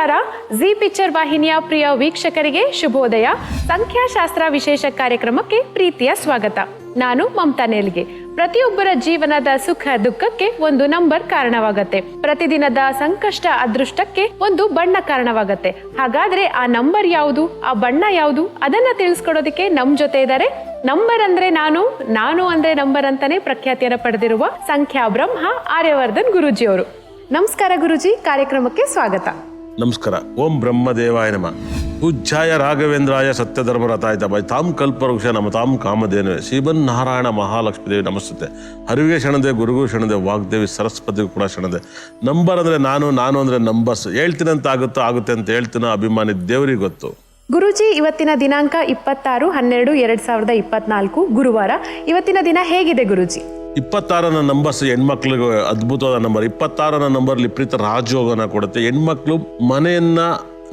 ನಮಸ್ಕಾರ. G picture ವಾಹಿನಿಯ ಪ್ರಿಯ ವೀಕ್ಷಕರಿಗೆ ಶುಭೋದಯ. ಸಂಖ್ಯಾಶಾಸ್ತ್ರ ವಿಶೇಷ ಕಾರ್ಯಕ್ರಮಕ್ಕೆ ಪ್ರೀತಿಯ ಸ್ವಾಗತ. ನಾನು ಮಮತಾ ನೇಲ್ಗೆ. ಪ್ರತಿಯೊಬ್ಬರ ಜೀವನದ ಸುಖ ದುಃಖಕ್ಕೆ ಒಂದು ನಂಬರ್ ಕಾರಣವಾಗತ್ತೆ. ಪ್ರತಿದಿನದ ಸಂಕಷ್ಟ ಅದೃಷ್ಟಕ್ಕೆ ಒಂದು ಬಣ್ಣ ಕಾರಣವಾಗತ್ತೆ. ಹಾಗಾದ್ರೆ ಆ ನಂಬರ್ ಯಾವುದು, ಆ ಬಣ್ಣ ಯಾವುದು, ಅದನ್ನ ತಿಳಿಸ್ಕೊಡೋದಕ್ಕೆ ನಮ್ ಜೊತೆ ಇದ್ದಾರೆ ನಂಬರ್ ಅಂದ್ರೆ ನಾನು ಅಂದ್ರೆ ನಂಬರ್ ಅಂತಾನೆ ಪ್ರಖ್ಯಾತಿಯನ್ನು ಪಡೆದಿರುವ ಸಂಖ್ಯಾ ಬ್ರಹ್ಮ ಆರ್ಯವರ್ಧನ್ ಗುರೂಜಿ ಅವರು. ನಮಸ್ಕಾರ ಗುರೂಜಿ, ಕಾರ್ಯಕ್ರಮಕ್ಕೆ ಸ್ವಾಗತ. ನಮಸ್ಕಾರ. ಓಂ ಬ್ರಹ್ಮದೇವಾಯ ನಮಃ. ಪೂಜ್ಯಾಯ ರಾಘವೇಂದ್ರಾಯ ಸತ್ಯಧರ್ಮರತಾಯ ತಪಾಯ ತಾಂ ಕಲ್ಪವೃಕ್ಷ ನಮತಾಂ ಕಾಮಧೇನುವೆ ಶ್ರೀಮನ್ ನಾರಾಯಣ ಮಹಾಲಕ್ಷ್ಮೀ ದೇವಿ ನಮಸ್ತುತೆ. ಹರಿವಿಗೆ ಶರಣದೆ, ಗುರುಗೂ ಶರಣದೆ, ವಾಗ್ದೇವಿ ಸರಸ್ವತಿಗೂ ಕೂಡ ಶರಣದೆ. ನಂಬರ್ ಅಂದರೆ ನಾನು ಅಂದರೆ ನಂಬರ್ಸ್. ಹೇಳ್ತೀನಂತ ಆಗುತ್ತೆ ಅಂತ ಹೇಳ್ತೀನೋ ಅಭಿಮಾನಿ ದೇವರಿಗೆ ಗೊತ್ತು. ಗುರೂಜಿ, ಇವತ್ತಿನ ದಿನಾಂಕ 26/12/2024 ಗುರುವಾರ. ಇವತ್ತಿನ ದಿನ ಹೇಗಿದೆ ಗುರೂಜಿ? 26ನ ನಂಬರ್ಸ್ ಹೆಣ್ಮಕ್ಳಿಗೆ ಅದ್ಭುತವಾದ ನಂಬರ್. 26ನ ನಂಬರ್ಲಿ ವಿಪರೀತ ರಾಜಯೋಗನ ಕೊಡುತ್ತೆ. ಹೆಣ್ಮಕ್ಳು ಮನೆಯನ್ನ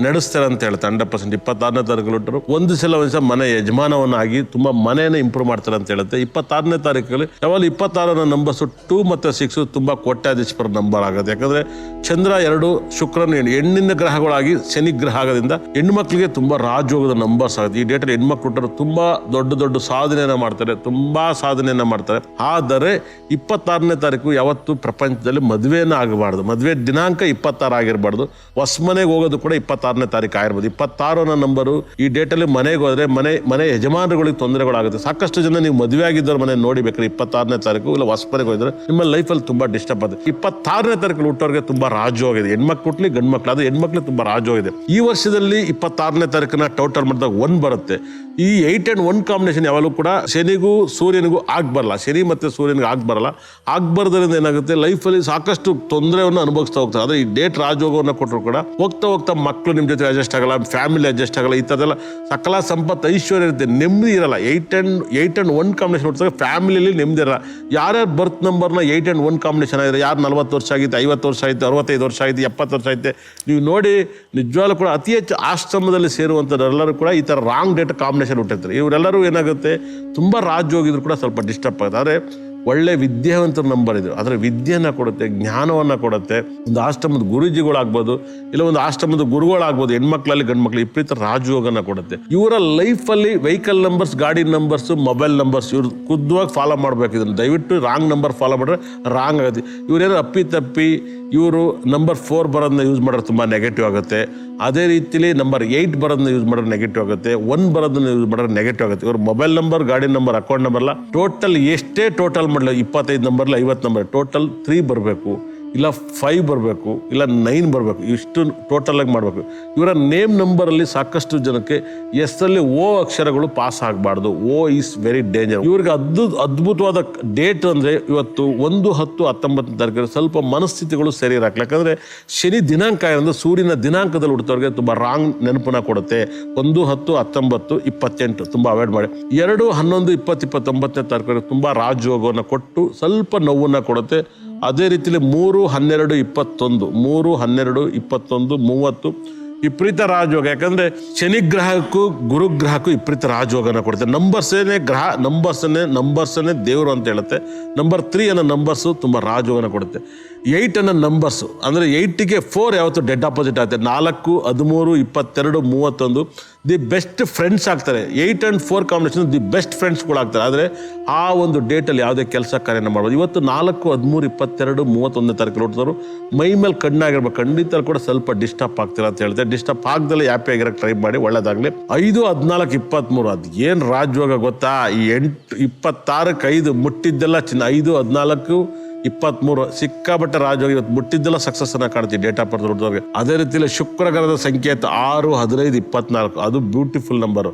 ನಡೆಸ್ತಾರೆ ಅಂತ ಹೇಳ್ತಾರೆ 100%. 26ನೇ ತಾರೀಕು ಒಂದು ಸಲ ಮನೆ ಯಜಮಾನವನ್ನಾಗಿ ತುಂಬಾ ಮನೆಯನ್ನು ಇಂಪ್ರೂವ್ ಮಾಡ್ತಾರೆ ಅಂತ ಹೇಳುತ್ತೆ. 26ನೇ ತಾರೀಕಲ್ಲಿ ಯಾವಾಗ 26ನ ನಂಬರ್ಸ್ 2 ಮತ್ತು 6 ತುಂಬಾ ಕೋಟ್ಯಾಧೀಶ್ವರ ನಂಬರ್ ಆಗುತ್ತೆ. ಯಾಕಂದ್ರೆ ಚಂದ್ರ 2 ಶುಕ್ರನ ಹೆಣ್ಣಿನ ಗ್ರಹಗಳಾಗಿ ಶನಿ ಗ್ರಹ ಆಗೋದ್ರಿಂದ ಹೆಣ್ಮಕ್ಳಿಗೆ ತುಂಬಾ ರಾಜಯೋಗದ ನಂಬರ್ಸ್ ಆಗುತ್ತೆ. ಈ ಡೇಟಲ್ಲಿ ಹೆಣ್ಮಕ್ಳು ತುಂಬಾ ದೊಡ್ಡ ಸಾಧನೆಯನ್ನ ಮಾಡ್ತಾರೆ, ತುಂಬಾ ಸಾಧನೆಯನ್ನ ಮಾಡ್ತಾರೆ. ಆದರೆ 26ನೇ ತಾರೀಕು ಯಾವತ್ತು ಪ್ರಪಂಚದಲ್ಲಿ ಮದುವೆನ ಆಗಬಾರ್ದು. ಮದುವೆ ದಿನಾಂಕ 26 ಆಗಿರಬಾರ್ದು. ಹೊಸ ಮನೆಗೆ ಹೋಗೋದು ಕೂಡ 26ನೇ ತಾರೀಕು ಆಗಿರ್ಬೋದು. 26ನ ನಂಬರು ಈ ಡೇಟಲ್ಲಿ ಮನೆಗೆ ಹೋದ್ರೆ ಮನೆ ಯಜಮಾನರುಗಳಿಗೆ ತೊಂದರೆಗಳಾಗುತ್ತೆ. ಸಾಕಷ್ಟು ಜನ ನೀವು ಮದುವೆ ಆಗಿದ್ದವ್ರ ಮನೆ ನೋಡಿಬೇಕಾದ್ರೆ 26ನೇ ತಾರೀಕು ಇಲ್ಲ ಹೊಸ ಮನೆಗೆ ಹೋದ್ರೆ ನಿಮ್ಮ ಲೈಫಲ್ಲಿ ತುಂಬಾ ಡಿಸ್ಟರ್ಬ್ ಆಗುತ್ತೆ. 26ನೇ ತಾರೀಕು ಹುಟ್ಟೋರಿಗೆ ತುಂಬಾ ರಾಜಯೋಗಿದೆ. ಹೆಣ್ಮಕ್ಳು ಹುಟ್ಲಿ ಗಂಡು ಮಕ್ಳು, ಅದು ಹೆಣ್ಮಕ್ಳು ತುಂಬಾ ರಾಜಯೋಗಿದೆ. ಈ ವರ್ಷದಲ್ಲಿ 26ನೇ ತಾರೀಕನ್ನ ಟೋಟಲ್ ಮಾಡಿದಾಗ 1 ಬರುತ್ತೆ. ಈ 8 and 1 ಕಾಂಬಿನೇಷನ್ ಯಾವಾಗಲೂ ಕೂಡ ಶನಿಗೂ ಸೂರ್ಯನಿಗೂ ಬರಲ್ಲ. ಶನಿ ಮತ್ತೆ ಸೂರ್ಯನಿಗೆ ಬರಲ್ಲ. ಬರೋದ್ರಿಂದ ಏನಾಗುತ್ತೆ, ಲೈಫಲ್ಲಿ ಸಾಕಷ್ಟು ತೊಂದರೆಯನ್ನು ಅನುಭವಿಸ್ತಾ ಹೋಗ್ತಾರೆ. ಆದರೆ ಈ ಡೇಟ್ ರಾಜಯೋಗವನ್ನು ಕೊಟ್ಟರು ಕೂಡ ಹೋಗ್ತಾ ಮಕ್ಕಳು ನಿಮ್ಮ ಜೊತೆ ಅಡ್ಜಸ್ಟ್ ಆಗಲ್ಲ, ಫ್ಯಾಮಿಲಿ ಅಡ್ಜಸ್ಟ್ ಆಗಲ್ಲ, ಈ ಥರದೆಲ್ಲ ಸಕಲ ಸಂಪತ್ತು ಐಶ್ವರ್ಯ ಇರುತ್ತೆ, ನೆಮ್ಮದಿ ಇರಲ್ಲ. 8 and 1 ಕಾಂಬಿನೇಷನ್ ಹೊಡ್ತಾರೆ ಫ್ಯಾಮಿಲಿಯಲ್ಲಿ ನೆಮ್ಮದಿ ಇರಲ್ಲ. ಯಾರ್ಯಾರು ಬರ್ತ್ ನಂಬರ್ನ 8 and 1 ಕಾಂಬಿನೇಷನ್ ಆಗಿದ್ರೆ, ಯಾರು 40 ವರ್ಷ ಆಗಿತ್ತು, 50 ವರ್ಷ ಆಯಿತು, 65 ವರ್ಷ ಆಯಿತು, 70 ವರ್ಷ ಆಯಿತು, ನೀವು ನೋಡಿ ನಿಜವಾಗ್ಲೂ ಕೂಡ ಅತಿ ಹೆಚ್ಚು ಆಶ್ರಮದಲ್ಲಿ ಸೇರುವಂಥದ್ದೆಲ್ಲರೂ ಕೂಡ ಈ ಥರ ರಾಂಗ್ ಡೇಟ್ ಕಾಂಬಿನೇಷನ್ ಹುಟ್ಟಿರ್ತಾರೆ. ಇವರೆಲ್ಲರೂ ಏನಾಗುತ್ತೆ, ತುಂಬ ರಾಜಯೋಗಿದ್ರು ಕೂಡ ಸ್ವಲ್ಪ ಡಿಸ್ಟರ್ಬ್ ಆಗುತ್ತೆ. ಆದರೆ ಒಳ್ಳೆ ವಿದ್ಯಾವಂತರ ನಂಬರ್ ಇದು. ಅದರ ವಿದ್ಯೆಯನ್ನು ಕೊಡುತ್ತೆ, ಜ್ಞಾನವನ್ನು ಕೊಡುತ್ತೆ. ಒಂದು ಆಶ್ರಮದ ಗುರುಜಿಗಳಾಗ್ಬೋದು, ಇಲ್ಲ ಒಂದು ಆಶ್ರಮದ ಗುರುಗಳಾಗ್ಬೋದು, ಹೆಣ್ಮಕ್ಳಲ್ಲಿ ಗಂಡು ಮಕ್ಳು ವಿಪರೀತ ರಾಜಯೋಗನ ಕೊಡುತ್ತೆ. ಇವರ ಲೈಫಲ್ಲಿ ವೆಹಿಕಲ್ ನಂಬರ್ಸ್, ಗಾಡಿ ನಂಬರ್ಸ್, ಮೊಬೈಲ್ ನಂಬರ್ಸ್ ಇವ್ರು ಖುದ್ವಾಗಿ ಫಾಲೋ ಮಾಡಬೇಕು. ಇದನ್ನು ದಯವಿಟ್ಟು ರಾಂಗ್ ನಂಬರ್ ಫಾಲೋ ಮಾಡಿದ್ರೆ ರಾಂಗ್ ಆಗುತ್ತೆ. ಇವರೇನೋ ಅಪ್ಪಿ ಇವರು ನಂಬರ್ 4 ಬರೋದನ್ನ ಯೂಸ್ ಮಾಡೋದು ತುಂಬ ನೆಗೆಟಿವ್ ಆಗುತ್ತೆ. ಅದೇ ರೀತಿಲಿ ನಂಬರ್ 8 ಬರೋದನ್ನ ಯೂಸ್ ಮಾಡೋದು ನೆಗೆಟಿವ್ ಆಗುತ್ತೆ. 1 ಬರೋದನ್ನ ಯೂಸ್ ಮಾಡೋದು ನೆಗೆಟಿವ್ ಆಗುತ್ತೆ. ಇವರು ಮೊಬೈಲ್ ನಂಬರ್, ಗಾಡಿ ನಂಬರ್, ಅಕೌಂಟ್ ನಂಬರ್ ಅಲ್ಲ, ಟೋಟಲ್ ಎಷ್ಟೇ ಟೋಟಲ್ ಮಾಡಲಿ 25 ನಂಬರ್ಲಿ 50 ನಂಬರ್ ಟೋಟಲ್ 3 ಬರಬೇಕು, ಇಲ್ಲ 5 ಬರಬೇಕು, ಇಲ್ಲ 9 ಬರಬೇಕು. ಇಷ್ಟು ಟೋಟಲ್ ಆಗಿ ಮಾಡಬೇಕು. ಇವರ ನೇಮ್ ನಂಬರಲ್ಲಿ ಸಾಕಷ್ಟು ಜನಕ್ಕೆ ಎಸ್ಸಲ್ಲಿ ಓ ಅಕ್ಷರಗಳು ಪಾಸ್ ಆಗಬಾರ್ದು. ಓ ಈಸ್ ವೆರಿ ಡೇಂಜರ್. ಇವ್ರಿಗೆ ಅದ್ಭುತವಾದ ಡೇಟ್ ಅಂದರೆ ಇವತ್ತು 1-10-19 ತಾರೀಕು ಸ್ವಲ್ಪ ಮನಸ್ಥಿತಿಗಳು ಸರಿ ಇರಲ್ಲ. ಯಾಕಂದರೆ ಶನಿ ದಿನಾಂಕ ಇರೋದು ಸೂರ್ಯನ ದಿನಾಂಕದಲ್ಲಿ ಹುಡ್ತವ್ರಿಗೆ ತುಂಬ ರಾಂಗ್ ನೆನಪನ್ನ ಕೊಡುತ್ತೆ. 1-10-19-28 ತುಂಬ ಅವಾಯ್ಡ್ ಮಾಡಿ. 2-11-20-29ನೇ ತಾರೀಕು ತುಂಬ ರಾಜಯೋಗವನ್ನು ಕೊಟ್ಟು ಸ್ವಲ್ಪ ನೋವನ್ನು ಕೊಡುತ್ತೆ. ಅದೇ ರೀತಿಯಲ್ಲಿ 3-12-21 3-12-21-30 ವಿಪರೀತ ರಾಜಯೋಗ. ಯಾಕಂದ್ರೆ ಶನಿ ಗ್ರಹಕ್ಕೂ ಗುರುಗ್ರಹಕ್ಕೂ ವಿಪರೀತ ರಾಜಯೋಗನ ಕೊಡುತ್ತೆ. ನಂಬರ್ಸೇನೆ ಗ್ರಹ, ನಂಬರ್ಸನ್ನೇ ದೇವರು ಅಂತ ಹೇಳುತ್ತೆ. ನಂಬರ್ 3 ಅನ್ನೋ ನಂಬರ್ಸು ತುಂಬ ರಾಜಯೋಗನ ಕೊಡುತ್ತೆ. 8 ಅನ್ನೋ ನಂಬರ್ಸು ಅಂದರೆ 8ಗೆ 4 ಯಾವತ್ತು ಡೆಡ್ ಆಪೋಸಿಟ್ ಆಗುತ್ತೆ. 4, 13, 22, 31 ದಿ ಬೆಸ್ಟ್ ಫ್ರೆಂಡ್ಸ್ ಆಗ್ತಾರೆ. 8 and 4 ಕಾಂಬಿನೇಷನ್ ದಿ ಬೆಸ್ಟ್ ಫ್ರೆಂಡ್ಸ್ಗಳಾಗ್ತಾರೆ. ಆದರೆ ಆ ಒಂದು ಡೇಟಲ್ಲಿ ಯಾವುದೇ ಕೆಲಸ ಕಾರ್ಯನ ಮಾಡ್ಬೋದು. ಇವತ್ತು 4, 13, 22, 31ನೇ ತಾರೀಕು ಹುಟ್ಟಿದವರು ಮೈ ಮೇಲೆ ಕಣ್ಣಾಗಿರ್ಬೇಕು. ಖಂಡಿತ ಕೂಡ ಸ್ವಲ್ಪ ಡಿಸ್ಟರ್ಬ್ ಆಗ್ತೀರಾ ಅಂತ ಹೇಳ್ತಾರೆ. ಡಿಸ್ಟರ್ಬ್ ಆಗದಲ್ಲೇ ಹ್ಯಾಪಿ ಆಗಿರೋಕ್ಕೆ ಟ್ರೈ ಮಾಡಿ, ಒಳ್ಳೇದಾಗಲಿ. 5, 14, 23 ಅದು ಏನು ರಾಜಯೋಗ ಗೊತ್ತಾ? ಈ 26ಕ್ಕೆ 5 ಮುಟ್ಟಿದ್ದೆಲ್ಲ ಚಿನ್ನ. 5, 14, 23 ಸಿಕ್ಕಾಪಟ್ಟೆ ರಾಜಯೋಗ. ಇವತ್ತು ಮುಟ್ಟಿದ್ದೆಲ್ಲ ಸಕ್ಸಸ್ ಅನ್ನ ಕಾಣ್ತೀವಿ ಡೇಟ್ ಆಫ್ ಬರ್ತ್ ಹುಟ್ಟಿದವ್ರಿಗೆ. ಅದೇ ರೀತಿಯಲ್ಲಿ ಶುಕ್ರ ಗ್ರಹದ ಸಂಕೇತ 6, 15, 24 ಅದು ಬ್ಯೂಟಿಫುಲ್ ನಂಬರು.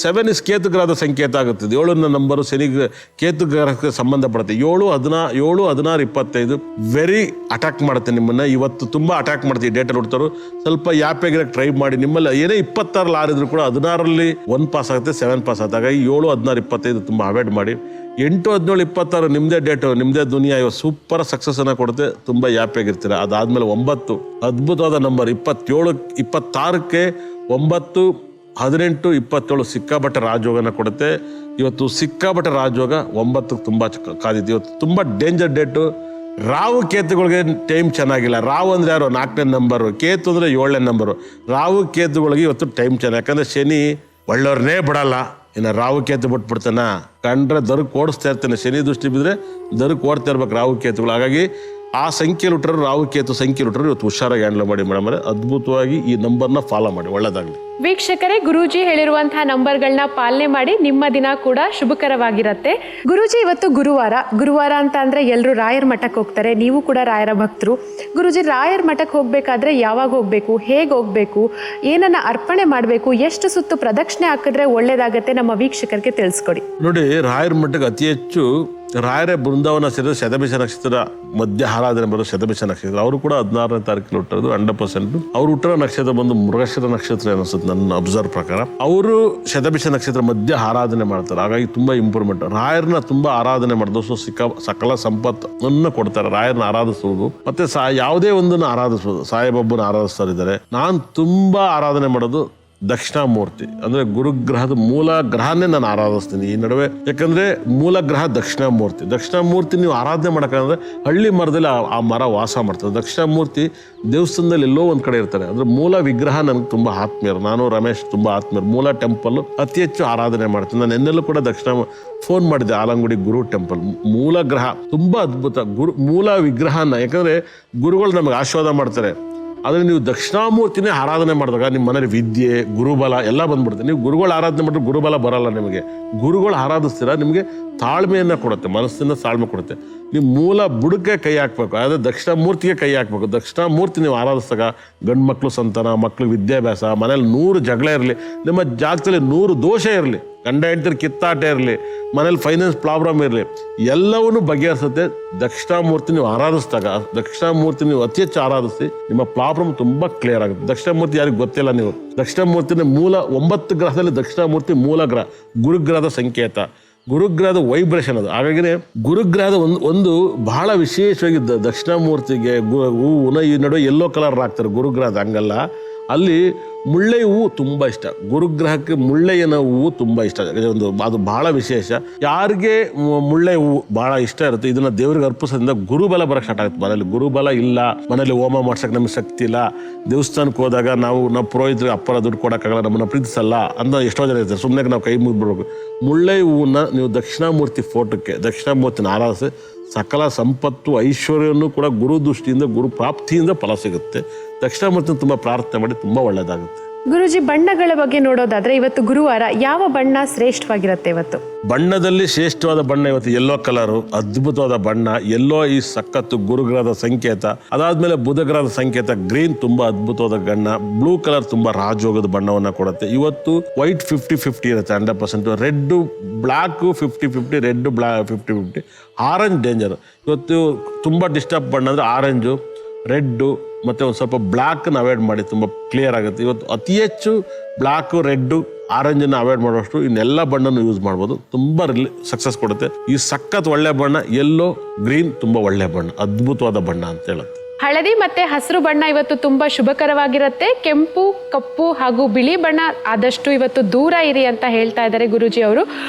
7 ಇಸ್ ಕೇತು ಗ್ರಹದ ಸಂಕೇತ ಆಗುತ್ತದೆ. 7ನ ನಂಬರು ಶನಿ ಕೇತು ಗ್ರಹಕ್ಕೆ ಸಂಬಂಧಪಡುತ್ತೆ. 7, 16, 25 ವೆರಿ ಅಟ್ಯಾಕ್ ಮಾಡುತ್ತೆ ನಿಮ್ಮನ್ನ. ಇವತ್ತು ತುಂಬಾ ಅಟ್ಯಾಕ್ ಮಾಡ್ತೀವಿ ಡೇಟಲ್ಲಿ ಹುಡ್ತಾರು. ಸ್ವಲ್ಪ ಯಾಪಿಯಾಗಿರಕ್ಕೆ ಟ್ರೈ ಮಾಡಿ. ನಿಮ್ಮಲ್ಲಿ ಏನೇ 26 ಆರಿದ್ರು ಕೂಡ 16ರಲ್ಲಿ 1 ಪಾಸ್ ಆಗುತ್ತೆ, 7 ಪಾಸ್ ಆದಾಗ 7, 16, 25 ತುಂಬ ಅವಾಯ್ಡ್ ಮಾಡಿ. 8, 17, 26 ನಿಮ್ಮದೇ ಡೇಟು, ನಿಮ್ಮದೇ ದುನಿಯಾ. ಇವಾಗ ಸೂಪರ್ ಸಕ್ಸಸ್ ಅನ್ನ ಕೊಡುತ್ತೆ. ತುಂಬ ಹ್ಯಾಪಿಯಾಗಿರ್ತೀರ. ಅದಾದ್ಮೇಲೆ 9 ಅದ್ಭುತವಾದ ನಂಬರ್. 27, 26ಕ್ಕೆ 9, 18, 27 ಸಿಕ್ಕಾಪಟ್ಟೆ ರಾಜಯೋಗನ ಕೊಡುತ್ತೆ. ಇವತ್ತು ಸಿಕ್ಕಾಪಟ್ಟೆ ರಾಜಯೋಗ 9ಕ್ಕೆ ತುಂಬ ಕಾದಿತ್ತು. ಇವತ್ತು ತುಂಬ ಡೇಂಜರ್ ಡೇಟು. ರಾಹು ಕೇತುಗಳಿಗೆ ಟೈಮ್ ಚೆನ್ನಾಗಿಲ್ಲ. ರಾಹು ಅಂದರೆ ಯಾರು? 4ನೇ ನಂಬರು. ಕೇತು ಅಂದರೆ 7ನೇ ನಂಬರು. ರಾಹು ಕೇತುಗಳಿಗೆ ಇವತ್ತು ಟೈಮ್ ಚೆನ್ನಾಗಿ, ಯಾಕಂದರೆ ಶನಿ ಒಳ್ಳೆಯವ್ರನ್ನೇ ಬಿಡಲ್ಲ. ಇನ್ನು ರಾಹು ಕೇತು ಬಿಟ್ಬಿಡ್ತಾನ, ಕಂಡ್ರೆ ದರಕ್ಕೆ ಓಡಿಸ್ತಾ ಇರ್ತಾನೆ. ಶನಿ ದೃಷ್ಟಿ ಬಿದ್ದರೆ ದರಕ್ಕೆ ಓಡ್ತಾ ಇರ್ಬೇಕು ರಾಹು ಕೇತುಗಳು. ಹಾಗಾಗಿ ಆ ಸಂಖ್ಯೆಯಲ್ಲಿ ಹುಟ್ಟರು, ರಾಹು ಕೇತು ಸಂಖ್ಯೆಯಲ್ಲಿ ಹುಟ್ಟರು ಇವತ್ತು ಹುಷಾರಾಗಿ ಹ್ಯಾಂಡಲ್ ಮಾಡಿ ಮೇಡಮ್. ಅದ್ಭುತವಾಗಿ ಈ ನಂಬರ್ನ ಫಾಲೋ ಮಾಡಿ, ಒಳ್ಳೆಯದಾಗಲಿ. ವೀಕ್ಷಕರೇ, ಗುರೂಜಿ ಹೇಳಿರುವಂತಹ ನಂಬರ್ಗಳನ್ನ ಪಾಲನೆ ಮಾಡಿ ನಿಮ್ಮ ದಿನ ಕೂಡ ಶುಭಕರವಾಗಿರತ್ತೆ. ಗುರೂಜಿ, ಇವತ್ತು ಗುರುವಾರ ಅಂತ ಅಂದ್ರೆ ಎಲ್ಲರೂ ರಾಯರ ಮಠಕ್ಕೆ ಹೋಗ್ತಾರೆ, ನೀವು ಕೂಡ ರಾಯರ ಭಕ್ತರು. ಗುರೂಜಿ, ರಾಯರ ಮಠಕ್ಕೆ ಹೋಗ್ಬೇಕಾದ್ರೆ ಯಾವಾಗ ಹೋಗ್ಬೇಕು, ಹೇಗೆ ಹೋಗ್ಬೇಕು, ಏನನ್ನ ಅರ್ಪಣೆ ಮಾಡಬೇಕು, ಎಷ್ಟು ಸುತ್ತು ಪ್ರದಕ್ಷಿಣೆ ಹಾಕಿದ್ರೆ ಒಳ್ಳೇದಾಗತ್ತೆ, ನಮ್ಮ ವೀಕ್ಷಕರಿಗೆ ತಿಳಿಸ್ಕೊಡಿ. ನೋಡಿ, ರಾಯರ ಮಠಕ್ಕೆ ಅತಿ ಹೆಚ್ಚು ರಾಯರ ಬೃಂದಾವನ ಸೇರಿದ ಶತಭಿಷ ನಕ್ಷತ್ರ ಮಧ್ಯ ಆರಾಧನೆ ಬರೋ ಶತಭಿಷ ನಕ್ಷತ್ರ. ಅವರು ಕೂಡ 16ನೇ ತಾರೀಕಿಗೆ ಹುಟ್ಟಿರೋದು 100%. ಅವ್ರು ಹುಟ್ಟಿರೋ ನಕ್ಷತ್ರ ಬಂದು ಮೃಗಶಿರ ನಕ್ಷತ್ರ ಅನಿಸುತ್ತೆ ನನ್ನ ಅಬ್ಸರ್ವ್ ಪ್ರಕಾರ. ಅವರು ಶತಭಿಷ ನಕ್ಷತ್ರ ಮಧ್ಯ ಆರಾಧನೆ ಮಾಡ್ತಾರೆ. ಹಾಗಾಗಿ ತುಂಬಾ ಇಂಪ್ರೂವ್ಮೆಂಟ್. ರಾಯರನ್ನ ತುಂಬಾ ಆರಾಧನೆ ಮಾಡಿದಷ್ಟು ಸಕಲ ಸಂಪತ್ತನ್ನು ಕೊಡ್ತಾರೆ. ರಾಯರನ್ನ ಆರಾಧಿಸುವುದು ಮತ್ತೆ ಯಾವುದೇ ಒಂದನ್ನು ಆರಾಧಿಸುವುದು. ಸಾಯಿಬಾಬನ ಆರಾಧಿಸ್ತಾರಿದ್ದಾರೆ. ನಾನು ತುಂಬಾ ಆರಾಧನೆ ಮಾಡೋದು ದಕ್ಷಿಣಾಮೂರ್ತಿ, ಅಂದ್ರೆ ಗುರುಗ್ರಹದ ಮೂಲ ಗ್ರಹನೇ ನಾನು ಆರಾಧಿಸ್ತೀನಿ ಈ ನಡುವೆ. ಯಾಕಂದ್ರೆ ಮೂಲ ಗ್ರಹ ದಕ್ಷಿಣಾಮೂರ್ತಿ ನೀವು ಆರಾಧನೆ ಮಾಡಕ್ಕಂದ್ರೆ ಹಳ್ಳಿ ಮರದಲ್ಲಿ ಆ ಮರ ವಾಸ ಮಾಡ್ತದೆ. ದಕ್ಷಿಣಾಮೂರ್ತಿ ದೇವಸ್ಥಾನದಲ್ಲಿ ಎಲ್ಲೋ ಒಂದ್ ಕಡೆ ಇರ್ತಾರೆ. ಅಂದ್ರೆ ಮೂಲ ವಿಗ್ರಹ ನನಗೆ ತುಂಬಾ ಆತ್ಮೀಯರು. ನಾನು ರಮೇಶ್ ತುಂಬಾ ಆತ್ಮೀಯರು. ಮೂಲ ಟೆಂಪಲ್ ಅತಿ ಹೆಚ್ಚು ಆರಾಧನೆ ಮಾಡ್ತೀನಿ. ನಾನು ಎನ್ನೆಲ್ಲೂ ಕೂಡ ಫೋನ್ ಮಾಡಿದೆ ಆಲಂಗುಡಿ ಗುರು ಟೆಂಪಲ್. ಮೂಲ ಗ್ರಹ ತುಂಬಾ ಅದ್ಭುತ. ಮೂಲ ವಿಗ್ರಹನ, ಯಾಕಂದ್ರೆ ಗುರುಗಳು ನಮಗೆ ಆಶೀರ್ವಾದ ಮಾಡ್ತಾರೆ. ಆದರೆ ನೀವು ದಕ್ಷಿಣಾಮೂರ್ತಿನೇ ಆರಾಧನೆ ಮಾಡಿದಾಗ ನಿಮ್ಮ ಮನೇಲಿ ವಿದ್ಯೆ, ಗುರುಬಲ ಎಲ್ಲ ಬಂದ್ಬಿಡುತ್ತೆ. ನೀವು ಗುರುಗಳು ಆರಾಧನೆ ಮಾಡಿದ್ರೆ ಗುರುಬಲ ಬರಲ್ಲ ನಿಮಗೆ. ಗುರುಗಳು ಆರಾಧಿಸ್ತೀರಾ, ನಿಮಗೆ ತಾಳ್ಮೆಯನ್ನು ಕೊಡುತ್ತೆ, ಮನಸ್ಸಿನ ತಾಳ್ಮೆ ಕೊಡುತ್ತೆ. ನೀವು ಮೂಲ ಬುಡಕ್ಕೆ ಕೈ ಹಾಕ್ಬೇಕು, ಅದೇ ದಕ್ಷಿಣಾಮೂರ್ತಿಗೆ ಕೈ ಹಾಕ್ಬೇಕು. ದಕ್ಷಿಣಾಮೂರ್ತಿ ನೀವು ಆರಾಧಿಸಿದಾಗ ಗಂಡು ಮಕ್ಕಳು ಸಂತಾನ, ಮಕ್ಕಳು ವಿದ್ಯಾಭ್ಯಾಸ, ಮನೇಲಿ 100 ಜಗಳ ಇರಲಿ, ನಿಮ್ಮ ಜಾಗದಲ್ಲಿ 100 ದೋಷ ಇರಲಿ, ಗಂಡ ಹೆಂಡತಿ ಕಿತ್ತಾಟ ಇರಲಿ, ಮನೇಲಿ ಫೈನಾನ್ಸ್ ಪ್ರಾಬ್ಲಮ್ ಇರಲಿ, ಎಲ್ಲವನ್ನೂ ಬಗೆಹರಿಸುತ್ತೆ ದಕ್ಷಿಣಾಮೂರ್ತಿ ನೀವು ಆರಾಧಿಸಿದಾಗ. ದಕ್ಷಿಣಾಮೂರ್ತಿ ನೀವು ಅತಿ ಹೆಚ್ಚು ಆರಾಧಿಸಿ, ನಿಮ್ಮ ಪ್ರಾಬ್ಲಮ್ ತುಂಬಾ ಕ್ಲಿಯರ್ ಆಗುತ್ತೆ. ದಕ್ಷಿಣಾಮೂರ್ತಿ ಯಾರಿಗೆ ಗೊತ್ತಿಲ್ಲ, ನೀವು ದಕ್ಷಿಣಾಮೂರ್ತಿನ ಮೂಲ 9 ಗ್ರಹದಲ್ಲಿ ದಕ್ಷಿಣಾಮೂರ್ತಿ ಮೂಲ ಗ್ರಹ, ಗುರುಗ್ರಹದ ಸಂಕೇತ, ಗುರುಗ್ರಹದ ವೈಬ್ರೇಷನ್ ಅದು. ಹಾಗಾಗಿನೇ ಗುರುಗ್ರಹದ ಒಂದು ಬಹಳ ವಿಶೇಷವಾಗಿ ದಕ್ಷಿಣಾಮೂರ್ತಿಗೆ ಈ ನಡುವೆ ಯೆಲ್ಲೋ ಕಲರ್ ಹಾಕ್ತಾರೆ ಗುರುಗ್ರಹದ. ಹಂಗಲ್ಲ, ಅಲ್ಲಿ ಮುಳ್ಳೆ ಹೂವು ತುಂಬಾ ಇಷ್ಟ. ಗುರುಗ್ರಹಕ್ಕೆ ಮುಳ್ಳೆಯನ ಹೂವು ತುಂಬಾ ಇಷ್ಟ. ಅದು ಬಹಳ ವಿಶೇಷ. ಯಾರಿಗೆ ಮುಳ್ಳೆ ಹೂವು ಬಹಳ ಇಷ್ಟ ಇರುತ್ತೆ, ಇದನ್ನ ದೇವರಿಗೆ ಅರ್ಪಿಸೋದ್ರಿಂದ ಗುರುಬಲ ಬರಕ್ಕೆ ಸ್ಟಾರ್ಟ್ ಆಗುತ್ತೆ. ಮನೇಲಿ ಗುರುಬಲ ಇಲ್ಲ, ಮನೇಲಿ ಹೋಮ ಮಾಡ್ಸಕ್ಕೆ ನಮ್ಗೆ ಶಕ್ತಿ ಇಲ್ಲ, ದೇವಸ್ಥಾನಕ್ಕೆ ಹೋದಾಗ ನಾವು ಪುರೋಹಿತರಿಗೆ ಅಪ್ಪರ ದುಡ್ಡು ಕೊಡೋಕ್ಕಾಗಲ್ಲ, ನಮ್ಮನ್ನ ಪ್ರೀತಿಸಲ್ಲ ಅಂತ ಎಷ್ಟೋ ಜನ ಇರ್ತಾರೆ. ಸುಮ್ಮನೆ ನಾವು ಕೈ ಮುಗಿದ್ಬಿಡ್ಬೇಕು. ಮುಳ್ಳೆ ಹೂವನ್ನ ನೀವು ದಕ್ಷಿಣಾಮೂರ್ತಿ ಫೋಟೋಕ್ಕೆ, ದಕ್ಷಿಣಾಮೂರ್ತಿನ ಆರಾಧಿಸಿ ಸಕಲ ಸಂಪತ್ತು ಐಶ್ವರ್ಯವನ್ನು ಕೂಡ ಗುರು ದೃಷ್ಟಿಯಿಂದ, ಗುರು ಪ್ರಾಪ್ತಿಯಿಂದ ಫಲ ಸಿಗುತ್ತೆ. ದಕ್ಷಿಣಾಮೂರ್ತಿನ ತುಂಬ ಪ್ರಾರ್ಥನೆ ಮಾಡಿ, ತುಂಬ ಒಳ್ಳೆಯದಾಗುತ್ತೆ. ಗುರುಜಿ, ಬಣ್ಣಗಳ ಬಗ್ಗೆ ನೋಡೋದಾದ್ರೆ ಇವತ್ತು ಗುರುವಾರ ಯಾವ ಬಣ್ಣ ಶ್ರೇಷ್ಠವಾಗಿರುತ್ತೆ? ಇವತ್ತು ಬಣ್ಣದಲ್ಲಿ ಶ್ರೇಷ್ಠವಾದ ಬಣ್ಣ ಇವತ್ತು ಯೆಲ್ಲೋ ಕಲರು, ಅದ್ಭುತವಾದ ಬಣ್ಣ. ಯೆಲ್ಲೋ ಈ ಸಖತ್ತು ಗುರುಗ್ರಹದ ಸಂಕೇತ. ಅದಾದ್ಮೇಲೆ ಬುಧಗ್ರಹದ ಸಂಕೇತ ಗ್ರೀನ್ ತುಂಬಾ ಅದ್ಭುತವಾದ ಬಣ್ಣ. ಬ್ಲೂ ಕಲರ್ ತುಂಬಾ ರಾಜಯೋಗದ ಬಣ್ಣವನ್ನ ಕೊಡುತ್ತೆ. ಇವತ್ತು ವೈಟ್ 50-50 ಇರುತ್ತೆ, 100%. Red black 50-50, red black 50-50. Orange danger. ಇವತ್ತು ತುಂಬಾ ಡಿಸ್ಟರ್ಬ್ ಬಣ್ಣ ಅಂದ್ರೆ ಆರೆಂಜು, ರೆಡ್ಡು ಮತ್ತೆ ಒಂದು ಸ್ವಲ್ಪ ಬ್ಲ್ಯಾಕ್ನ ಅವಾಯ್ಡ್ ಮಾಡಿ, ತುಂಬ ಕ್ಲಿಯರ್ ಆಗುತ್ತೆ. ಇವತ್ತು ಅತಿ ಹೆಚ್ಚು ಬ್ಲ್ಯಾಕು, ರೆಡ್ಡು, ಆರೆಂಜನ್ನು ಅವಾಯ್ಡ್ ಮಾಡುವಷ್ಟು ಇನ್ನೆಲ್ಲ ಬಣ್ಣನು ಯೂಸ್ ಮಾಡ್ಬೋದು. ತುಂಬ ಸಕ್ಸಸ್ ಕೊಡುತ್ತೆ. ಈ ಸಖತ್ ಒಳ್ಳೆ ಬಣ್ಣ ಯೆಲ್ಲೋ, ಗ್ರೀನ್ ತುಂಬ ಒಳ್ಳೆ ಬಣ್ಣ, ಅದ್ಭುತವಾದ ಬಣ್ಣ ಅಂತ ಹೇಳುತ್ತೆ. ಹಳದಿ ಮತ್ತೆ ಹಸಿರು ಬಣ್ಣ ಇವತ್ತು ತುಂಬಾ ಶುಭಕರವಾಗಿರುತ್ತೆ. ಕೆಂಪು, ಕಪ್ಪು ಹಾಗೂ ಬಿಳಿ ಬಣ್ಣ ಆದಷ್ಟು ಇವತ್ತು ದೂರ ಇರಿ ಅಂತ ಹೇಳ್ತಾ ಇದ್ದಾರೆ ಗುರುಜಿ ಅವರು.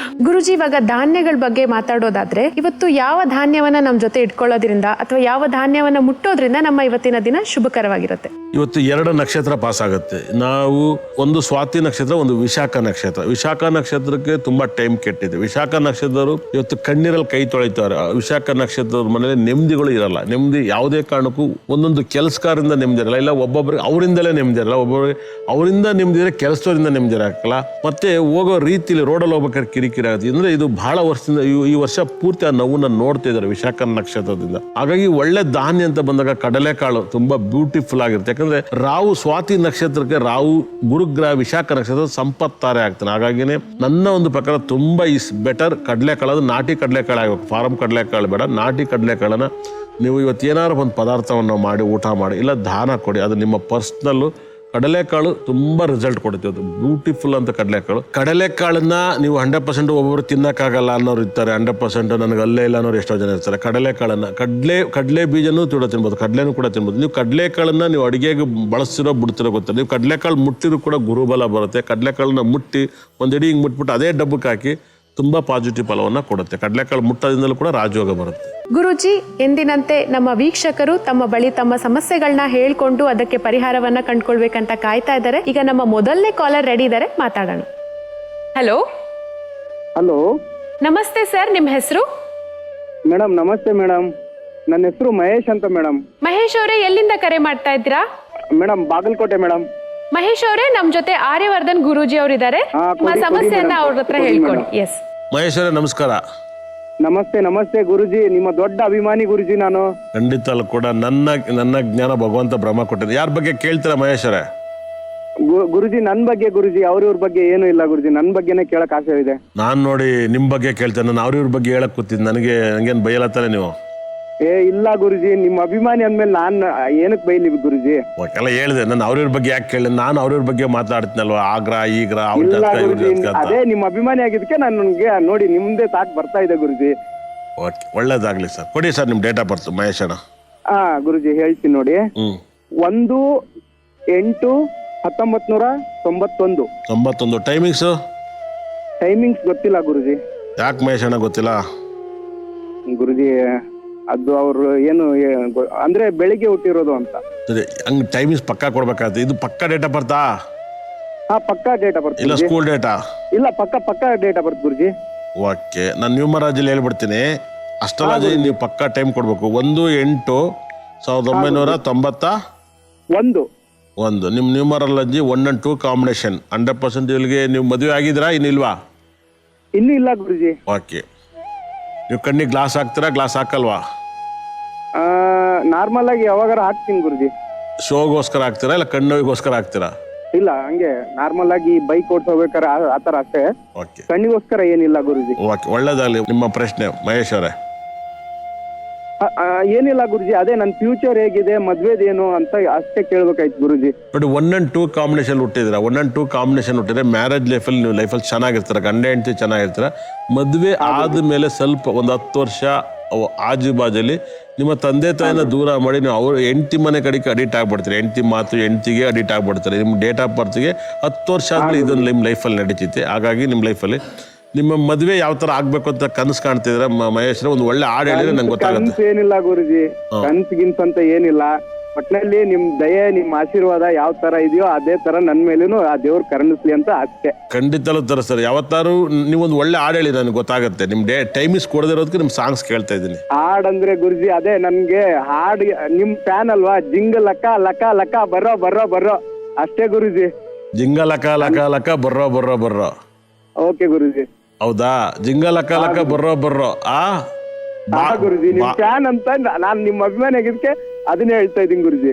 ಗುರುಜಿ, ಇವಾಗ ಧಾನ್ಯಗಳ ಬಗ್ಗೆ ಮಾತಾಡೋದಾದ್ರೆ ಇವತ್ತು ಯಾವ ಧಾನ್ಯವನ್ನ ನಮ್ಮ ಜೊತೆ ಇಟ್ಕೊಳ್ಳೋದ್ರಿಂದ ಅಥವಾ ಯಾವ ಧಾನ್ಯವನ್ನ ಮುಟ್ಟೋದ್ರಿಂದ ನಮ್ಮ ಇವತ್ತಿನ ದಿನ ಶುಭಕರವಾಗಿರುತ್ತೆ? ಇವತ್ತು 2 ನಕ್ಷತ್ರ ಪಾಸ್ ಆಗುತ್ತೆ. ನಾವು ಒಂದು ಸ್ವಾತಿ ನಕ್ಷತ್ರ, ಒಂದು ವಿಶಾಖ ನಕ್ಷತ್ರ. ವಿಶಾಖ ನಕ್ಷತ್ರಕ್ಕೆ ತುಂಬಾ ಟೈಮ್ ಕೆಟ್ಟಿದೆ. ವಿಶಾಖ ನಕ್ಷತ್ರರು ಇವತ್ತು ಕಣ್ಣೀರಲ್ಲಿ ಕೈ ತೊಳಿತಾರೆ. ವಿಶಾಖ ನಕ್ಷತ್ರದ ಮನೇಲಿ ನೆಮ್ಮದಿಗಳು ಇರಲ್ಲ. ನೆಮ್ಮದಿ ಯಾವುದೇ ಕಾರಣಕ್ಕೂ, ಒಂದೊಂದು ಕೆಲಸಕಾರರಿಂದ ನೆಮ್ಮದಿ ಇರಲ್ಲ, ಇಲ್ಲ ಒಬ್ಬೊಬ್ಬರಿಗೆ ಅವರಿಂದಲೇ ನೆಮ್ಮದಿ ಇರಲ್ಲ, ಒಬ್ಬೊಬ್ಬರಿಗೆ ಅವರಿಂದ ನೆಮ್ಮದಿ ಇರೋ ಕೆಲಸದವರಿಂದ ನೆಮ್ಮದಿ ಇರಲ್ಲ. ಮತ್ತೆ ಹೋಗೋ ರೀತಿಯಲ್ಲಿ ರೋಡಲ್ಲಿ ಹೋಗ್ಬೇಕಾದ್ರೆ ಕಿರಿಕಿರಿ ಆಗುತ್ತೆ. ಅಂದ್ರೆ ಇದು ಬಹಳ ವರ್ಷದಿಂದ, ಈ ವರ್ಷ ಪೂರ್ತಿ ಆ ನೋವನ್ನ ನೋಡ್ತಾ ಇದ್ದಾರೆ ವಿಶಾಖ ನಕ್ಷತ್ರದಿಂದ. ಹಾಗಾಗಿ ಒಳ್ಳೆ ಧಾನ್ಯ ಅಂತ ಬಂದಾಗ ಕಡಲೆಕಾಳು ತುಂಬಾ ಬ್ಯೂಟಿಫುಲ್ ಆಗಿರುತ್ತೆ. ಯಾಕಂದ್ರೆ ರಾಹು ಸ್ವಾತಿ ನಕ್ಷತ್ರಕ್ಕೆ, ರಾಹು ಗುರುಗ್ರಹ ವಿಶಾಖ ನಕ್ಷತ್ರ ಸಂಪತ್ತಾರೆ ಆಗ್ತಾನೆ. ಹಾಗಾಗಿನೇ ನನ್ನ ಒಂದು ಪ್ರಕಾರ ತುಂಬಾ ಇಸ್ ಬೆಟರ್ ಕಡಲೆಕಾಳು. ಅದು ನಾಟಿ ಕಡಲೆಕಾಳು ಆಗಬೇಕು, ಫಾರಂ ಕಡಲೆಕಾಳು ಬೇಡ. ನಾಟಿ ಕಡಲೆಕಾಳನ್ನ ನೀವು ಇವತ್ತು ಏನಾದ್ರು ಒಂದು ಪದಾರ್ಥವನ್ನು ಮಾಡಿ ಊಟ ಮಾಡಿ, ಇಲ್ಲ ದಾನ ಕೊಡಿ. ಅದು ನಿಮ್ಮ ಪರ್ಸ್ನಲ್ಲು. ಕಡಲೆಕಾಳು ತುಂಬ ರಿಸಲ್ಟ್ ಕೊಡುತ್ತೆ. ಅದು ಬ್ಯೂಟಿಫುಲ್ ಅಂತ ಕಡಲೆಕಾಳನ್ನ ನೀವು 100% ಒಬ್ಬೊಬ್ರು ತಿನ್ನಕ್ಕಾಗಲ್ಲ ಅನ್ನೋರು ಇರ್ತಾರೆ. 100% ನನಗೆ ಅಲ್ಲೇ ಇಲ್ಲ ಅನ್ನೋರು ಎಷ್ಟೋ ಜನ ಇರ್ತಾರೆ. ಕಡಲೆಕಾಳನ್ನ ಕಡಲೆ ಬೀಜನೂ ತಿನ್ನಬಹುದು, ಕಡಲೆನೂ ಕೂಡ ತಿನ್ಬೋದು. ನೀವು ಕಡಲೆಕಾಳನ್ನ ನೀವು ಅಡುಗೆಗೆ ಬಳಸ್ತಿರೋ ಬಿಡ್ತಿರೋ ಗೊತ್ತಿಲ್ಲ. ನೀವು ಕಡಲೆಕಾಳು ಮುಟ್ಟಿದ್ರು ಕೂಡ ಗುರುಬಲ ಬರುತ್ತೆ. ಕಡಲೆಕಾಳನ್ನ ಮುಟ್ಟಿ ಒಂದು ಇಡೀ ಹಿಂಗೆ ಮುಟ್ಬಿಟ್ಟು ಅದೇ ಡಬ್ಬಕ್ಕೆ ಹಾಕಿ ತುಂಬ ಪಾಸಿಟಿವ್ ಫಲವನ್ನು ಕೊಡುತ್ತೆ. ಕಡಲೆಕಾಳು ಮುಟ್ಟೋದ್ರಿಂದಲೂ ಕೂಡ ರಾಜಯೋಗ ಬರುತ್ತೆ. ಗುರೂಜಿ, ಎಂದಿನಂತೆ ನಮ್ಮ ವೀಕ್ಷಕರು ತಮ್ಮ ಬಳಿ ತಮ್ಮ ಸಮಸ್ಯೆಗಳನ್ನ ಹೇಳ್ಕೊಂಡು ಅದಕ್ಕೆ ಪರಿಹಾರವನ್ನ ಕಂಡುಕೊಳ್ಬೇಕಂತ ಕಾಯ್ತಾ ಇದ್ದಾರೆ. ಈಗ ನಮ್ಮ ಮೊದಲನೇ ಕಾಲರ್ ರೆಡಿ ಇದ್ದಾರೆ, ಮಾತಾಡೋಣ. ಹಲೋ. ಹಲೋ ನಮಸ್ತೆ ಸರ್, ನಿಮ್ಮ ಹೆಸರು? ಮೇಡಮ್ ನಮಸ್ತೆ ಮೇಡಮ್, ನನ್ನ ಹೆಸರು ಮಹೇಶ್ ಅಂತ ಮೇಡಮ್. ಮಹೇಶ್ ಅವರೇ, ಎಲ್ಲಿಂದ ಕರೆ ಮಾಡ್ತಾ ಇದ್ದೀರಾ? Madam Bagalkot madam. ಮಹೇಶ್ ಅವರೇ, ನಮ್ ಜೊತೆ ಆರ್ಯವರ್ಧನ್ ಗುರೂಜಿ ಅವರಿದ್ದಾರೆ. ನಿಮ್ಮ ಸಮಸ್ಯೆಯನ್ನ ಅವ್ರ ಹತ್ರ ಹೇಳ್ಕೊಡಿ. ಎಸ್ ಮಹೇಶ್ ಅವರೇ ನಮಸ್ಕಾರ. ನಮಸ್ತೆ ನಮಸ್ತೆ ಗುರುಜಿ, ನಿಮ್ಮ ದೊಡ್ಡ ಅಭಿಮಾನಿ ಗುರುಜಿ ನಾನು. ಖಂಡಿತ ಕೂಡ ನನ್ನ ಜ್ಞಾನ ಭಗವಂತ ಬ್ರಹ್ಮ ಕೊಟ್ಟಿದೆ. ಯಾರ ಬಗ್ಗೆ ಕೇಳ್ತೀರಾ ಮಹೇಶ್ ಅವರೇ? ಗುರುಜಿ ನನ್ನ ಬಗ್ಗೆ ಗುರುಜಿ, ಅವ್ರಿವ್ರ ಬಗ್ಗೆ ಏನು ಇಲ್ಲ ಗುರುಜಿ, ನನ್ನ ಬಗ್ಗೆನೇ ಕೇಳಕ್ ಆಸೆ ಇದೆ. ನಾನ್ ನೋಡಿ ನಿಮ್ ಬಗ್ಗೆ ಕೇಳ್ತೇನೆ, ನಾನು ಅವ್ರಿವ್ರ ಬಗ್ಗೆ ಹೇಳಕ್ ಕೂತಿದ್ದೆ. ನಂಗೇನ್ ಬೈಯಲತ್ತಾನೆ ನೀವು? ಇಲ್ಲ ಗುರುಜಿ, ನಿಮ್ಮ ಅಭಿಮಾನಿ ಅಂದ್ಮೇಲೆ ನಾನ್ ಏನಕ್ ಬೈಲಿ ಗುರುಜಿ? ಎಲ್ಲ ಹೇಳಿದೆ, ನಾನು ಅವ್ರಿವ್ರ ಬಗ್ಗೆ ಯಾಕೆ ಕೇಳಿದೆ? ನಾನು ಅವ್ರಿವ್ರ ಬಗ್ಗೆ ಮಾತಾಡ್ತೀನಲ್ವಾ, ಆಗ್ರ ಈಗ್ರ ಇಲ್ಲ ಗುರುಜಿ, ಅದೇ ನಿಮ್ಮ ಅಭಿಮಾನಿ ಆಗಿದ್ದಕ್ಕೆ ನನ್ಗೆ ನೋಡಿ ನಿಮ್ದೇ ತಾಕ್ ಬರ್ತಾ ಇದೆ ಗುರುಜಿ. ಓಕೆ, ಒಳ್ಳೇದಾಗ್ಲಿ ಸರ್. ಕೊಡಿ ಸರ್ ನಿಮ್ ಡೇಟ್ ಆಫ್ ಬರ್ತ್ ಮಹೇಶ್ ಅಣ್ಣ. ಗುರುಜಿ ಹೇಳ್ತೀನಿ ನೋಡಿ. 1/8/1991. 91. ಟೈಮಿಂಗ್ಸ್ ಗೊತ್ತಿಲ್ಲ ಗುರುಜಿ. ಯಾಕೆ ಮಹೇಶ್ ಅಣ್ಣ ಗೊತ್ತಿಲ್ಲ? ಗುರುಜಿ ಅದು ಅವ್ರು ಏನು ಅಂದ್ರೆ ಬೆಳಿಗ್ಗೆ ಹುಟ್ಟಿರೋದು ಅಂತ. ಸರಿ, ಹಂಗ್ ಟೈಮಿಂಗ್ಸ್ ಪಕ್ಕಾ ಕೊಡ್ಬೇಕಾಗುತ್ತೆ. ಇದು ಪಕ್ಕಾ ಡೇಟ್ ಆಫ್ ಬರ್ತಾ? ಪಕ್ಕಾ ಡೇಟ್ ಆಫ್ ಬರ್ತ್ ಇಲ್ಲ ಸ್ಕೂಲ್ ಡೇಟಾ? ಇಲ್ಲ ಪಕ್ಕಾ date of birth Guruji. Okay, ನಾನು ನ್ಯೂಮರಾಜಿಲಿ ಹೇಳ್ಬಿಡ್ತೀನಿ. ಅಸ್ಟ್ರಾಲಜಿ ನೀವು ಪಕ್ಕಾ ಟೈಮ್ ಕೊಡ್ಬೇಕು. 1/8/1991. ನಿಮ್ಮ ನ್ಯೂಮರಾಲಜಿ 1 and 2 ಕಾಂಬಿನೇಷನ್ 100% ಇಲ್ಲಿಗೆ. ನೀವು ಮದುವೆ ಆಗಿದ್ರಾ ಇನ್ನಿಲ್ವಾ? ಇನ್ನೂ ಇಲ್ಲ ಗುರುಜಿ. ಓಕೆ, ನೀವು ಕಣ್ಣಿಗೆ ಗ್ಲಾಸ್ ಹಾಕ್ತೀರಾ, ಗ್ಲಾಸ್ ಹಾಕಲ್ವಾ? ನಾರ್ಮಲ್ ಆಗಿ ಯಾವಾಗಾರ ಹಾಕ್ತೀನಿ ಗುರುಜಿ. ಶೋಗೋಸ್ಕರ ಹಾಕ್ತೀರಾ ಇಲ್ಲ ಕಣ್ಣಿಗೋಸ್ಕರ ಹಾಕ್ತೀರಾ? ಇಲ್ಲ, ಹಂಗೆ ನಾರ್ಮಲ್ ಆಗಿ ಬೈಕ್ ಓಡಿಸೋಬೇಕಾರೆ ಆತರ ಅಷ್ಟೇ. ಓಕೆ, ಕಣ್ಣಿಗೋಸ್ಕರ ಏನಿಲ್ಲ ಗುರುಜಿ. ಓಕೆ, ಒಳ್ಳೇದಾಗಲಿ. ನಿಮ್ಮ ಪ್ರಶ್ನೆ ಮಹೇಶ್ ಅವರೇ? ಏನಿಲ್ಲ ಗುರುಜಿ, ಅದೇ ನನ್ನ ಫ್ಯೂಚರ್ ಹೇಗಿದೆ, ಮದ್ವೆದೇನು ಅಂತ ಅಷ್ಟೇ ಕೇಳ್ಬೇಕಾಯ್ತು ಗುರುಜಿ. ನೋಡಿ, 1 and 2 ಕಾಂಬಿನೇಷನ್ ಹುಟ್ಟಿದ್ರೆ 1 and 2 ಕಾಂಬಿನೇಷನ್ ಹುಟ್ಟಿದ್ರೆ ಮ್ಯಾರೇಜ್ ಲೈಫಲ್ಲಿ ನೀವು ಲೈಫಲ್ಲಿ ಚೆನ್ನಾಗಿರ್ತೀರ, ಗಂಡ ಹೆಂಡತಿ ಚೆನ್ನಾಗಿರ್ತೀರ. ಮದುವೆ ಆದ್ಮೇಲೆ ಸ್ವಲ್ಪ ಒಂದು 10 ವರ್ಷ ಆಜು ಬಾಜಲ್ಲಿ ನಿಮ್ಮ ತಂದೆ ತಾಯಿನ ದೂರ ಮಾಡಿ ನೀವು ಅವ್ರ ಹೆಂಡತಿ ಮನೆ ಕಡೆಗೆ ಅಡಿಕ್ಟ್ ಆಗ್ಬಿಡ್ತೀರಿ. ಹೆಂಡತಿ ಮಾತು ಹೆಂಡತಿಗೆ ಅಡಿಕ್ಟ್ ಆಗ್ಬಿಡ್ತಾರೆ. ನಿಮ್ಮ ಡೇಟ್ ಆಫ್ ಬರ್ತ್ಗೆ 10 ವರ್ಷ ಆದ್ಮೇಲೆ ಇದೊಂದು ನಿಮ್ಮ ಲೈಫಲ್ಲಿ ನಡೀತೈತೆ. ಹಾಗಾಗಿ ನಿಮ್ಮ ಲೈಫಲ್ಲಿ ನಿಮ್ಮ ಮದುವೆ ಯಾವ ತರ ಆಗ್ಬೇಕು ಅಂತ ಕನಸು ಕಾಣ್ತಿದ್ರೆ ಮಹೇಶ್ ಒಂದು ಒಳ್ಳೆ ಹಾಡು ಹೇಳಿದ್ರೆ ನಂಗೆ ಗೊತ್ತಾಗುತ್ತೆ. ಏನಿಲ್ಲ ಗುರುಜಿ, ಕನ್ಸಿಗಿನ್ಸ್ ಅಂತ ಏನಿಲ್ಲ. ಒಟ್ನಲ್ಲಿ ನಿಮ್ ದಯೆ, ನಿಮ್ ಆಶೀರ್ವಾದ ಯಾವ ತರ ಇದೆಯೋ ಅದೇ ತರ ನನ್ ಮೇಲೂ ಆ ದೇವ್ರು ಕರುಣಿಸ್ಲಿ ಅಂತ ಅಷ್ಟೇ. ಖಂಡಿತಲೂ ತರಿಸ್ತಾರೆ. ಯಾವತ್ತಾರು ನೀವೊಂದು ಒಳ್ಳೆ ಹಾಡು ಹೇಳಿ ನನಗೆ ಗೊತ್ತಾಗುತ್ತೆ. ನಿಮ್ ಟೈಮಿಸ್ ಕೊಡದಿರೋದಕ್ಕೆ ನಿಮ್ ಸಾಂಗ್ಸ್ ಕೇಳ್ತಾ ಇದ್ದೀನಿ. ಹಾಡಂದ್ರೆ ಗುರುಜಿ ಅದೇ ನನ್ಗೆ ಹಾಡ್ ನಿಮ್ ಫ್ಯಾನ್ ಅಲ್ವಾ, ಜಿಂಗ್ ಲಕ ಲಕ ಲಕ ಬರ್ರೋ ಬರ್ರೋ ಬರ್ರೋ ಅಷ್ಟೇ ಗುರುಜಿ. ಜಿಂಗ ಲಕ ಲಕ ಲಕ ಬರ್ರೋ ಬರ್ರೋ ಬರ್ರೋ. ಓಕೆ ಗುರುಜಿ. ಹೌದಾ? ಜಿಂಗ ಲಕ ಲಕ ಬರ್ರೋ ಬರ್ರೋ. ಗುರುಜಿ ನಿಮ್ ಫ್ಯಾನ್ ಅಂತ ನಾನ್ ನಿಮ್ಮ ಅಭಿಮಾನಿ ಆಗಿದ್ದಕ್ಕೆ ಅದನ್ನೇ ಹೇಳ್ತಾ ಇದ್ದೀನಿ ಗುರುಜಿ.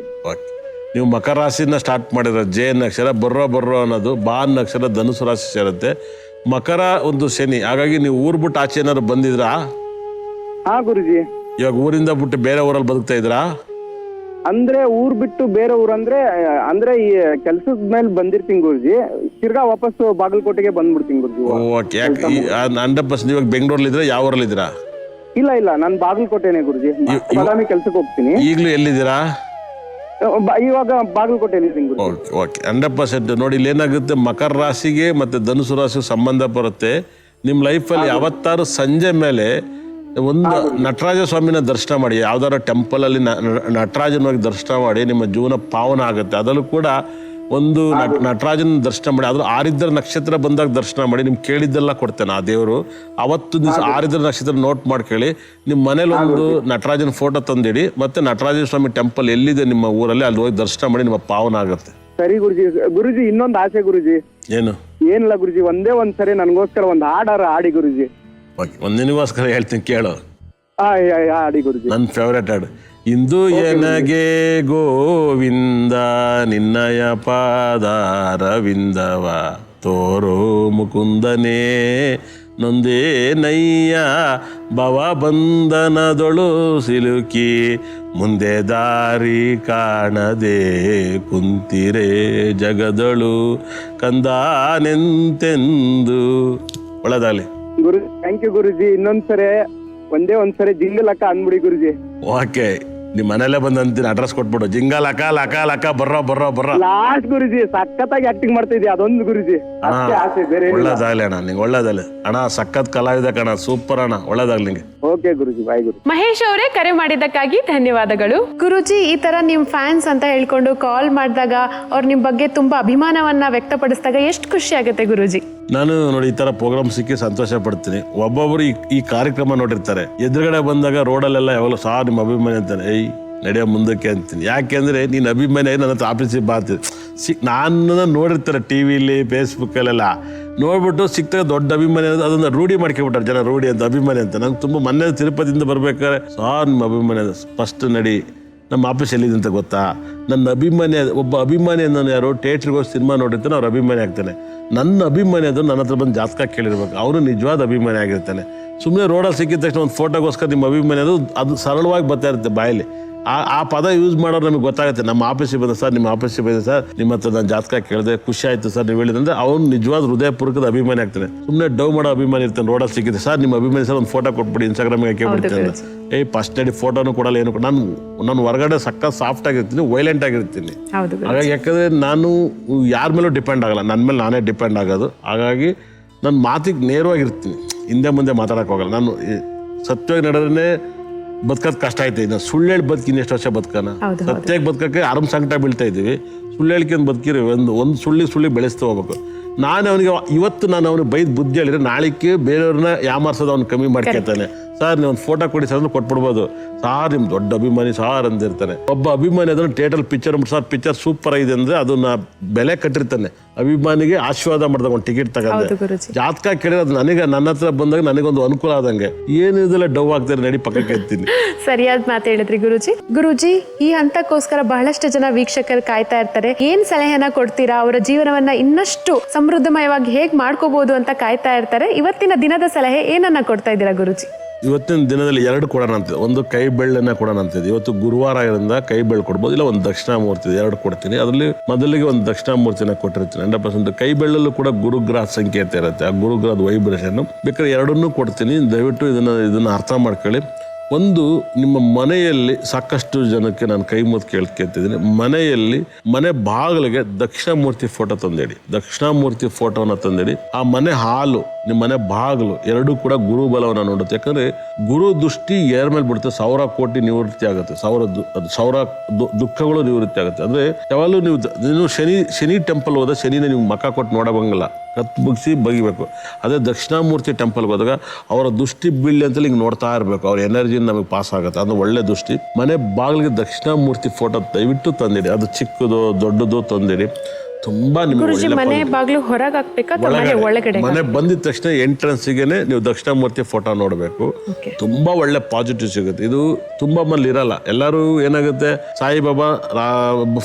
ನೀವು ಮಕರ ರಾಶಿನ ಸ್ಟಾರ್ಟ್ ಮಾಡಿದ್ರೆ ಜೆ ಅಕ್ಷರ, ಬರ್ರೋ ಬರ್ರೋ ಅನ್ನೋದು ಬಾ ಅಕ್ಷರ ಧನುಸು ರಾಶಿ ಸೇರುತ್ತೆ. ಮಕರ ಒಂದು ಶನಿ, ಹಾಗಾಗಿ ನೀವು ಊರ್ ಬಿಟ್ಟು ಆಚೆ ಏನಾದ್ರು ಬಂದಿದ್ರಾ? ಗುರುಜಿ. ಇವಾಗ ಊರಿಂದ ಬಿಟ್ಟು ಬೇರೆ ಊರಲ್ಲಿ ಬದುಕ್ತಾ ಇದ್ರಾ? ಅಂದ್ರೆ ಊರ್ ಬಿಟ್ಟು ಬೇರೆ ಊರಂದ್ರೆ ಅಂದ್ರೆ ಈ ಕೆಲ್ಸದ ಮೇಲೆ ಬಂದಿರ್ತೀನಿ ಗುರುಜಿ, ತಿರ್ಗಾ ವಾಪಸ್ ಬಾಗಲಕೋಟೆಗೆ ಬಂದ್ಬಿಡ್ತೀನಿ ಗುರುಜಿ. ಓಕೆ, 100% ಇವಾಗ ಬೆಂಗಳೂರಲ್ಲಿ ಇದ್ರೆ ಯಾವ ಊರಲ್ಲಿ ಇದ್ದೀರಾ? ಇಲ್ಲ ನಾನ್ ಬಾಗಲಕೋಟೆನೆ ಗುರುಜಿ, ಬಾದಾಮಿ ಕೆಲ್ಸಕ್ಕೆ ಹೋಗ್ತೀನಿ. ಈಗಲೂ ಎಲ್ಲಿದ್ದೀರಾ? ಇವಾಗ ಬಾಗಲಕೋಟೆಯಲ್ಲಿ ಇದ್ದೀನಿ ಗುರುಜಿ. ಓಕೆ, 100% ನೋಡಿ. ಇಲ್ಲಿ ಏನಾಗುತ್ತೆ, ಮಕರ ರಾಶಿಗೆ ಮತ್ತೆ ಧನುಸು ರಾಶಿಗೆ ಸಂಬಂಧ ಬರುತ್ತೆ. ನಿಮ್ಮ ಲೈಫಲ್ಲಿ ಯಾವತ್ತಾರು ಸಂಜೆ ಮೇಲೆ ಒಂದು ನಟರಾಜ ಸ್ವಾಮಿನ ದರ್ಶನ ಮಾಡಿ, ಯಾವ್ದಾರ ಟೆಂಪಲ್ ಅಲ್ಲಿ ನಟರಾಜನ ದರ್ಶನ ಮಾಡಿ, ನಿಮ್ಮ ಜೀವನ ಪಾವನ ಆಗುತ್ತೆ. ಅದರಲ್ಲೂ ಕೂಡ ಒಂದು ನಟರಾಜನ ದರ್ಶನ ಮಾಡಿ, ಅದ್ರ ಆರಿದ್ರ ನಕ್ಷತ್ರ ಬಂದಾಗ ದರ್ಶನ ಮಾಡಿ, ನಿಮ್ಗೆ ಕೇಳಿದ್ದೆಲ್ಲ ಕೊಡ್ತೇನೆ ಆ ದೇವರು. ಅವತ್ತು ದಿವಸ ಆರಿದ್ರ ನಕ್ಷತ್ರ ನೋಟ್ ಮಾಡ್ಕೊಳ್ಳಿ. ನಿಮ್ಮ ಮನೇಲಿ ಒಂದು ನಟರಾಜನ ಫೋಟೋ ತಂದಿಡಿ, ಮತ್ತೆ ನಟರಾಜ ಸ್ವಾಮಿ ಟೆಂಪಲ್ ಎಲ್ಲಿದೆ ನಿಮ್ಮ ಊರಲ್ಲಿ ಅಲ್ಲಿ ಹೋಗಿ ದರ್ಶನ ಮಾಡಿ, ನಿಮ್ಮ ಪಾವನ ಆಗುತ್ತೆ. ಸರಿ ಗುರುಜಿ. ಗುರುಜಿ ಇನ್ನೊಂದು ಆಸೆ ಗುರುಜಿ. ಏನು? ಏನಿಲ್ಲ ಗುರುಜಿ, ಒಂದೇ ಒಂದ್ಸರಿ ನನ್ಗೋಸ್ಕರ ಒಂದು ಹಾಡಾರ ಹಾಡಿ ಗುರುಜಿ. ಒಂದು ನಿನಗೋಸ್ಕರ ಹೇಳ್ತೀನಿ ಕೇಳು. ಹಾಡಿ ಗುರುಜಿ. ನನ್ನ ಫೇವ್ರೆಟ್ ಹಾಡು. ಇಂದು ಎನಗೆ ಗೋವಿಂದ ನಿನ್ನಯ ಪಾದಾರವಿಂದವ ತೋರೋ ಮುಕುಂದನೇ ನೊಂದೇ ನಯ್ಯ ಭವ ಬಂಧನದೊಳು ಸಿಲುಕಿ ಮುಂದೆ ದಾರಿ ಕಾಣದೆ ಕುಂತಿರೆ ಜಗದಳು ಕಂದಾನೆಂತೆಂದು. ಒಳ್ಳೆದಾಗಲಿ ಗುರು. ಥ್ಯಾಂಕ್ ಯು ಗುರುಜಿ. ಒಂದೇ ಒಂದ್ಸರಿ ಜಿಂಗಲಕ್ಕ ಅನ್ಬಿಡಿ ಗುರುಜಿ. ಓಕೆ, ನಿಮ್ಮ ಮನೇಲೆ ಬಂದು ಅಂತೀನಿ ಅಡ್ರೆಸ್ ಕೊಟ್ಬಿಡು, ಜಿಂಗ ಲಕ ಲಕ ಲಕ ಬರ್ರ. ಲಾಸ್ಟ್ ಗುರುಜಿ ಸಖತ್ತಾಗಿ ಆಕ್ಟಿಂಗ್ ಮಾಡ್ತಾ ಇದೀಯ, ಅದೊಂದು ಗುರುಜಿ ಅಷ್ಟೇ ಆಸೆ, ಬೇರೆ ಏನಿಲ್ಲ. ಒಳ್ಳೇದಾಗ್ಲಿ ಅಣ್ಣ, ನಿಂಗೆ ಒಳ್ಳೇದಾಗಲಿ ಅಣ್ಣ, ಸಖತ್ ಕಲಾವಿದ ಕಣ, ಸೂಪರ್ ಅಣ್ಣ, ಒಳ್ಳೇದಾಗ್ಲಿ ನಿಂಗೆ. ಓಕೆ ಗುರುಜಿ, ಬಾಯ್ ಗುರು. ಮಹೇಶ್ ಅವರೇ, ಕರೆ ಮಾಡಿದ್ದಕ್ಕಾಗಿ ಧನ್ಯವಾದಗಳು. ಗುರುಜಿ, ಈ ತರ ನಿಮ್ ಫ್ಯಾನ್ಸ್ ಅಂತ ಹೇಳ್ಕೊಂಡು ಕಾಲ್ ಮಾಡಿದಾಗ ಅವ್ರು ನಿಮ್ ಬಗ್ಗೆ ತುಂಬಾ ಅಭಿಮಾನವನ್ನ ವ್ಯಕ್ತಪಡಿಸಿದಾಗ ಎಷ್ಟು ಖುಷಿ ಆಗುತ್ತೆ ಗುರುಜಿ? ನಾನು ನೋಡಿ ಈ ತರ ಪ್ರೋಗ್ರಾಮ್ ಸಿಕ್ಕಿ ಸಂತೋಷ ಪಡ್ತೀನಿ. ಒಬ್ಬೊಬ್ರು ಈ ಕಾರ್ಯಕ್ರಮ ನೋಡಿರ್ತಾರೆ, ಎದುರುಗಡೆ ಬಂದಾಗ ರೋಡಲ್ಲೆಲ್ಲ ಯಾವಾಗಲೂ ಸಾರ್ ನಿಮ್ಮ ಅಭಿಮಾನಿ ಅಂತಾನೆ, ಏಯ್ ನಡೆಯೋ ಮುಂದಕ್ಕೆ ಅಂತೀನಿ. ಯಾಕೆಂದ್ರೆ ನೀನು ಅಭಿಮಾನಿ ನನ್ನ ಹತ್ರ ಆಫೀಸಿಗೆ ಬಾರ್ತೀನಿ. ನಾನು ನೋಡಿರ್ತಾರೆ ಟಿವಿಲಿ ಫೇಸ್ಬುಕ್ಕಲ್ಲೆಲ್ಲ, ನೋಡ್ಬಿಟ್ಟು ಸಿಕ್ತಾಗ ದೊಡ್ಡ ಅಭಿಮಾನಿ ಅದನ್ನ ರೂಢಿ ಮಾಡ್ಕೊಬಿಟ್ಟಾರೆ ಜನ, ರೂಢಿ ಅಂತ ಅಭಿಮಾನಿ ಅಂತ. ನಂಗೆ ತುಂಬ ಮೊನ್ನೆ ತಿರುಪತಿಯಿಂದ ಬರ್ಬೇಕಾದ್ರೆ ಸಾರ್ ನಿಮ್ಮ ಅಭಿಮಾನಿ ಫಸ್ಟ್ ನಡಿ, ನಮ್ಮ ಆಫೀಸ್ ಎಲ್ಲಿದೆ ಅಂತ ಗೊತ್ತಾ, ನನ್ನ ಅಭಿಮಾನಿ ಒಬ್ಬ ಅಭಿಮಾನಿ ನಾನು ಯಾರು ಥಿಯೇಟ್ರಿಗೆ ಹೋಗಿ ಸಿನಿಮಾ ನೋಡಿರ್ತಾನೆ ಅವ್ರ ಅಭಿಮಾನಿ ಆಗ್ತಾನೆ. ನನ್ನ ಅಭಿಮಾನಿ ಅದು ನನ್ನ ಹತ್ರ ಬಂದು ಜಾತಕ ಕೇಳಿರ್ಬೇಕು, ಅವನು ನಿಜವಾದ ಅಭಿಮಾನಿ ಆಗಿರ್ತಾನೆ. ಸುಮ್ಮನೆ ರೋಡಲ್ಲಿ ಸಿಕ್ಕಿದ ತಕ್ಷಣ ಒಂದು ಫೋಟೋಗೋಸ್ಕರ ನಿಮ್ಮ ಅಭಿಮಾನಿ ಅದು ಸರಳವಾಗಿ ಬರ್ತಾ ಇರುತ್ತೆ ಬಾಯಲ್ಲಿ. ಆ ಪದ ಯೂಸ್ ಮಾಡೋರು ನಮಗೆ ಗೊತ್ತಾಗುತ್ತೆ. ನಮ್ಮ ಆಫೀಸಿಗೆ ಬಂದ ಸರ್, ನಿಮ್ಮ ಆಫೀಸಿಗೆ ಬಂದೆ ಸರ್, ನಿಮ್ಮ ಹತ್ರ ನಾನು ಜಾತಕ ಕೇಳಿದೆ, ಖುಷಿ ಆಯ್ತು ಸರ್ ನೀವು ಹೇಳಿದ್ರೆ ಅವ್ನು ನಿಜವಾದ ಹೃದಯಪೂರ್ವಕದ ಅಭಿಮಾನಿ ಆಗ್ತಾನೆ. ಸುಮ್ಮನೆ ಡವ್ ಮಾಡೋ ಅಭಿಮಾನಿ ಇರ್ತಾನೆ, ರೋಡಲ್ಲಿ ಸಿಕ್ಕಿದೆ ಸರ್ ನಿಮ್ಮ ಅಭಿಮಾನಿ ಸರ್ ಒಂದು ಫೋಟೋ ಕೊಟ್ಬಿಡಿ ಇನ್ಸ್ಟಾಗ್ರಾಮ್ಗೆ ಹಾಕಿಬಿಡ್ತೀನಿ. ಫಸ್ಟ್ ನಡಿ ಫೋಟೋನು ಕೊಡಲ್ಲ, ಏನು ನಾನು ಹೊರಗಡೆ ಸಕ್ಕ ಸಾಫ್ಟ್ ಆಗಿರ್ತೀನಿ, ವೈಲೆಂಟ್ ಆಗಿರ್ತೀನಿ. ಹಾಗಾಗಿ ಯಾಕಂದ್ರೆ ನಾನು ಯಾರ ಮೇಲೂ ಡಿಪೆಂಡ್ ಆಗಲ್ಲ, ನನ್ನ ಮೇಲೆ ನಾನೇ ಡಿಪೆಂಡ್ ಆಗೋದು. ಹಾಗಾಗಿ ನನ್ನ ಮಾತಿಗೆ ನೇರವಾಗಿರ್ತೀನಿ, ಹಿಂದೆ ಮುಂದೆ ಮಾತಾಡೋಕೆ ಹೋಗಲ್ಲ. ನಾನು ಸತ್ಯವಾಗಿ ನಡೆದ್ರೆ ಬದುಕೋದು ಕಷ್ಟ ಐತೆ. ಇನ್ನು ಸುಳ್ಳು ಹೇಳಿ ಬದುಕಿನ ಎಷ್ಟು ವರ್ಷ ಬದುಕೋಣ? ಸತ್ಯಕ್ಕೆ ಬದುಕಕ್ಕೆ ಆರಾಮ್ ಸಂಕಟ ಬೀಳ್ತಾ ಇದ್ದೀವಿ. ಸುಳ್ಳು ಹೇಳಿಕೆಂದು ಬದುಕಿರಿ ಒಂದು ಸುಳ್ಳಿ ಬೆಳೆಸ್ತಾ ಹೋಗ್ಬೇಕು. ಇವತ್ತು ನಾನು ಅವನಿಗೆ ಬೈದು ಬುದ್ಧಿ ಹೇಳಿದ್ರೆ ನಾಳಿಕೆ ಬೇರೆಯವ್ರನ್ನ ಯಾಮಾರ್ಸೋದು ಅವ್ನು ಕಮ್ಮಿ ಮಾಡ್ಕೊತಾನೆ. ಸರ್ ನೀವು ಒಂದು ಫೋಟೋ ಕೊಡಿ ಸರ್ ಕೊಟ್ಬಿಡ್ಬೋದು, ಸಾರ್ ನಿಮ್ ದೊಡ್ಡ ಅಭಿಮಾನಿ ಸಾರ್ ಅಂದಿರ್ತಾನೆ. ಒಬ್ಬ ಅಭಿಮಾನಿ ಅದನ್ನು theatre picture sir picture super ಆಗಿದೆ ಅಂದ್ರೆ ಅದನ್ನ ಬೆಲೆ ಕಟ್ಟಿರ್ತಾನೆ. ಅಭಿಮಾನಿಗೆ ಆಶೀರ್ವಾದ ಮಾಡಿದಾಗ ಒಂದು ಟಿಕೆಟ್ ತಗೊಂಡೆ, ಜಾತಕ ಕೇಳಿದ್ರೆ ಅದು ನನ್ನ ಹತ್ರ ಬಂದಾಗ ನನಗೊಂದು ಅನುಕೂಲ ಆದಂಗೆ. ಏನಿದೆಲ್ಲ ಡವ್ ಆಗ್ತಾರೆ, ನಡಿ ಪಕ್ಕಕ್ಕೆ ಎತ್ತೀನಿ. ಸರಿಯಾದ ಮಾತು ಹೇಳಿದ್ರಿ ಗುರುಜಿ. ಈ ಹಂತಕ್ಕೋಸ್ಕರ ಬಹಳಷ್ಟು ಜನ ವೀಕ್ಷಕರು ಕಾಯ್ತಾ ಇರ್ತಾರೆ. ಏನ್ ಸಲಹೆನ ಕೊಡ್ತೀರಾ? ಅವರ ಜೀವನವನ್ನ ಇನ್ನಷ್ಟು ಸಮೃದ್ಧಮಯವಾಗಿ ಹೇಗ್ ಮಾಡ್ಕೋಬಹುದು ಅಂತ ಕಾಯ್ತಾ ಇರ್ತಾರೆ. ಇವತ್ತಿನ ದಿನದ ಸಲಹೆ ಏನನ್ನ ಕೊಡ್ತಾ ಇದ್ದೀರಾ ಗುರುಜಿ? ಇವತ್ತಿನ ದಿನದಲ್ಲಿ 2 ಕೊಡೋಣ ಅಂತಿದೆ. ಒಂದು ಕೈ ಬೆಳ್ಳನ್ನ ಕೊಡೋಣ ಅಂತಿದೆ. ಇವತ್ತು ಗುರುವಾರ ಆಗಿರೋದ್ರಿಂದ ಕೈ ಬೆಳ್ಳು ಕೊಡ್ಬೋದು, ಇಲ್ಲ ಒಂದು ದಕ್ಷಿಣಾಮೂರ್ತಿ 2 ಕೊಡ್ತೀನಿ. ಅದರಲ್ಲಿ ಮೊದಲಿಗೆ ಒಂದು ದಕ್ಷಿಣಾಮೂರ್ತಿನ ಕೊಟ್ಟಿರ್ತೀನಿ 100%. ಕೈ ಬೆಳ್ಳಲ್ಲೂ ಕೂಡ ಗುರುಗ್ರಹ ಸಂಕೇತ ಇರುತ್ತೆ, ಆ ಗುರುಗ್ರಹದ ವೈಬ್ರೇಷನ್. ಬೇಕಾದ್ರೆ 2 ಕೊಡ್ತೀನಿ. ದಯವಿಟ್ಟು ಇದನ್ನ ಅರ್ಥ ಮಾಡ್ಕೊಳ್ಳಿ. ಒಂದು, ನಿಮ್ಮ ಮನೆಯಲ್ಲಿ ಸಾಕಷ್ಟು ಜನಕ್ಕೆ ನಾನು ಕೈ ಮುದ್ದು ಕೇಳ್ತಿದ್ದೀನಿ, ಮನೆ ಬಾಗಿಲಿಗೆ ದಕ್ಷಿಣಾಮೂರ್ತಿ ಫೋಟೋ ತಂದಿಡಿ. ದಕ್ಷಿಣಾಮೂರ್ತಿ ಫೋಟೋನ ತಂದಿಡಿ. ಆ ಮನೆ ಹಾಲು, ನಿಮ್ಮ ಮನೆ ಬಾಗಿಲು 2 ಕೂಡ ಗುರು ಬಲವನ್ನ ನೋಡುತ್ತೆ. ಯಾಕಂದ್ರೆ ಗುರು ದೃಷ್ಟಿ ಯಾರ ಮೇಲೆ ಬಿಡುತ್ತೆ, 1000 ಕೋಟಿ ನಿವೃತ್ತಿ ಆಗುತ್ತೆ, 1000 ದುಃಖಗಳು ನಿವೃತ್ತಿ ಆಗುತ್ತೆ. ಅಂದ್ರೆ ಯಾವಾಗಲೂ ನೀವು ಶನಿ ಟೆಂಪಲ್ ಹೋದ ಶನಿನ ನೀವು ಮಕ್ಕ ಕೊಟ್ಟು ನೋಡಬಂಗಲ್ಲ, ಕತ್ತು ಬಗ್ಸಿ ಬಗಿಬೇಕು. ಅದೇ ದಕ್ಷಿಣಾಮೂರ್ತಿ ಟೆಂಪಲ್ಗೆ ಹೋದಾಗ ಅವರ ದೃಷ್ಟಿ ಬೀಳಿ ಅಂತ ಹಿಂಗೆ ನೋಡ್ತಾ ಇರಬೇಕು, ಅವ್ರ ಎನರ್ಜಿ ನಮಗೆ ಪಾಸ್ ಆಗುತ್ತೆ. ಅದು ಒಳ್ಳೆ ದೃಷ್ಟಿ. ಮನೆ ಬಾಗಿಲಿಗೆ ದಕ್ಷಿಣಾಮೂರ್ತಿ ಫೋಟೋ ದಯವಿಟ್ಟು ತಂದಿಡಿ. ಅದು ಚಿಕ್ಕದು ದೊಡ್ಡದು ತಂದಿಡಿ. ತುಂಬಾ ಮನೆ ಬಾಗಿಲು ಹೊರಗೆ ಹಾಕ್ಬೇಕಾ, ಮನೆ ಬಂದಿದ ತಕ್ಷಣ ಎಂಟ್ರೆನ್ಸ್ಗೆನೆ ನೀವು ದಕ್ಷಿಣಾಮೂರ್ತಿ ಫೋಟೋ ನೋಡ್ಬೇಕು. ತುಂಬಾ ಒಳ್ಳೆ ಪಾಸಿಟಿವ್ ಸಿಗುತ್ತೆ. ಇದು ತುಂಬಾ ಮಂದಿ ಇರಲ್ಲ. ಎಲ್ಲರೂ ಏನಾಗುತ್ತೆ, ಸಾಯಿಬಾಬಾ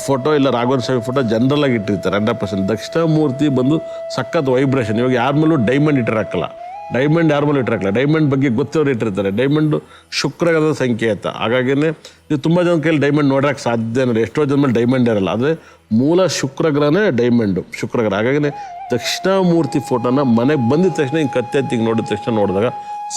ಫೋಟೋ ಇಲ್ಲ ರಾಘವೇಂದ್ರ ಸ್ವಾಮಿ ಫೋಟೋ ಜನರಲ್ ಆಗಿ ಇಟ್ಟಿರ್ತಾರೆ 100%. ದಕ್ಷಿಣಾಮೂರ್ತಿ ಬಂದು ಸಖತ್ ವೈಬ್ರೇಷನ್. ಇವಾಗ ಯಾರ ಮೇಲೂ ಡೈಮಂಡ್ ಇಟ್ಟಿರಕ್ಕಲ್ಲ, ಯಾರ ಮೇಲೂ ಇಟ್ಟಿರಕ್ಕಲ್ಲ. ಡೈಮಂಡ್ ಬಗ್ಗೆ ಗೊತ್ತವ್ರು ಇಟ್ಟಿರ್ತಾರೆ. ಡೈಮಂಡ್ ಶುಕ್ರಗ್ರಹದ ಸಂಕೇತ. ಹಾಗಾಗಿನೇ ನೀವು ತುಂಬಾ ಜನ ಕೈಯಲ್ಲಿ ಡೈಮಂಡ್ ನೋಡಕ್ಕೆ ಸಾಧ್ಯ ಇಲ್ಲ. ಎಷ್ಟೋ ಜನ ಮೇಲೆ ಡೈಮಂಡ್ ಇರಲ್ಲ. ಆದರೆ ಮೂಲ ಶುಕ್ರಗ್ರಹನೇ ಡೈಮಂಡು, ಶುಕ್ರಗ್ರಹ. ಹಾಗಾಗಿನೇ ದಕ್ಷಿಣಾಮೂರ್ತಿ ಫೋಟೋನ ಮನೆಗೆ ಬಂದಿದ ತಕ್ಷಣ ಹಿಂಗೆ ಕತ್ತೆತ್ತಿಗೆ ನೋಡಿದ ತಕ್ಷಣ ನೋಡಿದಾಗ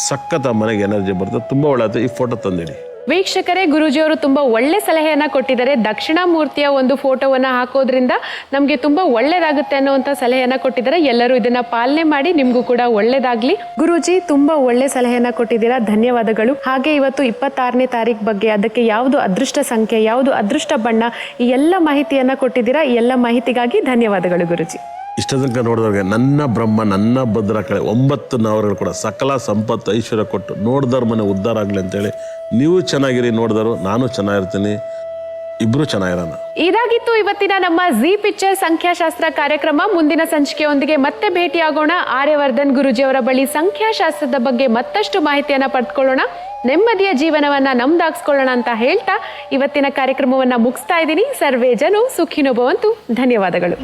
ಸಖತ್ ಆ ಮನೆಗೆ ಎನರ್ಜಿ ಬರ್ತದೆ. ತುಂಬ ಒಳ್ಳೆ ಈ ಫೋಟೋ ತಂದಿಡಿ. ವೀಕ್ಷಕರೇ, ಗುರೂಜಿಯವರು ತುಂಬಾ ಒಳ್ಳೆ ಸಲಹೆಯನ್ನ ಕೊಟ್ಟಿದ್ದಾರೆ. ದಕ್ಷಿಣಾಮೂರ್ತಿಯ ಒಂದು ಫೋಟೋವನ್ನ ಹಾಕೋದ್ರಿಂದ ನಮ್ಗೆ ತುಂಬಾ ಒಳ್ಳೇದಾಗುತ್ತೆ ಅನ್ನುವಂತ ಸಲಹೆಯನ್ನ ಕೊಟ್ಟಿದ್ದಾರೆ. ಎಲ್ಲರೂ ಇದನ್ನ ಪಾಲನೆ ಮಾಡಿ ನಿಮ್ಗೂ ಕೂಡ ಒಳ್ಳೇದಾಗ್ಲಿ. ಗುರೂಜಿ, ತುಂಬಾ ಒಳ್ಳೆ ಸಲಹೆಯನ್ನ ಕೊಟ್ಟಿದ್ದೀರಾ, ಧನ್ಯವಾದಗಳು. ಹಾಗೆ ಇವತ್ತು 26ನೇ ತಾರೀಕು ಬಗ್ಗೆ, ಅದಕ್ಕೆ ಯಾವುದು ಅದೃಷ್ಟ ಸಂಖ್ಯೆ, ಯಾವುದು ಅದೃಷ್ಟ ಬಣ್ಣ, ಈ ಎಲ್ಲ ಮಾಹಿತಿಯನ್ನ ಕೊಟ್ಟಿದ್ದೀರಾ. ಈ ಎಲ್ಲ ಮಾಹಿತಿಗಾಗಿ ಧನ್ಯವಾದಗಳು ಗುರೂಜಿ. ಇಷ್ಟ ತನಕ ನೋಡಿದವ್ರಿಗೆ ನನ್ನ ಬ್ರಹ್ಮ ನನ್ನ ಭದ್ರ ಕಳೆ 9 ನಾವರುಗಳು ಕೂಡ ಸಕಲ ಸಂಪತ್ತು ಐಶ್ವರ್ಯ ಕೊಟ್ಟು ನೋಡಿದವ್ರ ಮನೆ ಉದ್ಧಾರ ಆಗಲಿ ಅಂತೇಳಿ ನೀವು ಚೆನ್ನಾಗಿರಿ, ನೋಡಿದವರು ನಾನು ಚೆನ್ನಾಗಿರ್ತೀನಿ, ಇಬ್ರು ಚೆನ್ನಾಗಿರೋಣ. ಇದಾಗಿತ್ತು ಇವತ್ತಿನ ನಮ್ಮ ಜಿ ಪಿಕ್ಚರ್ ಸಂಖ್ಯಾಶಾಸ್ತ್ರ ಕಾರ್ಯಕ್ರಮ. ಮುಂದಿನ ಸಂಚಿಕೆಯೊಂದಿಗೆ ಮತ್ತೆ ಭೇಟಿಯಾಗೋಣ. ಆರ್ಯವರ್ಧನ್ ಗುರೂಜಿ ಅವರ ಬಳಿ ಸಂಖ್ಯಾಶಾಸ್ತ್ರದ ಬಗ್ಗೆ ಮತ್ತಷ್ಟು ಮಾಹಿತಿಯನ್ನ ಪಡೆದುಕೊಳ್ಳೋಣ, ನೆಮ್ಮದಿಯ ಜೀವನವನ್ನ ನಮ್ದಾಗಿಸ್ಕೊಳ್ಳೋಣ ಅಂತ ಹೇಳ್ತಾ ಇವತ್ತಿನ ಕಾರ್ಯಕ್ರಮವನ್ನ ಮುಗಿಸ್ತಾ ಇದ್ದೀನಿ. ಸರ್ವೇ ಜನ ಸುಖಿನೋ ಭವಂತು. ಧನ್ಯವಾದಗಳು.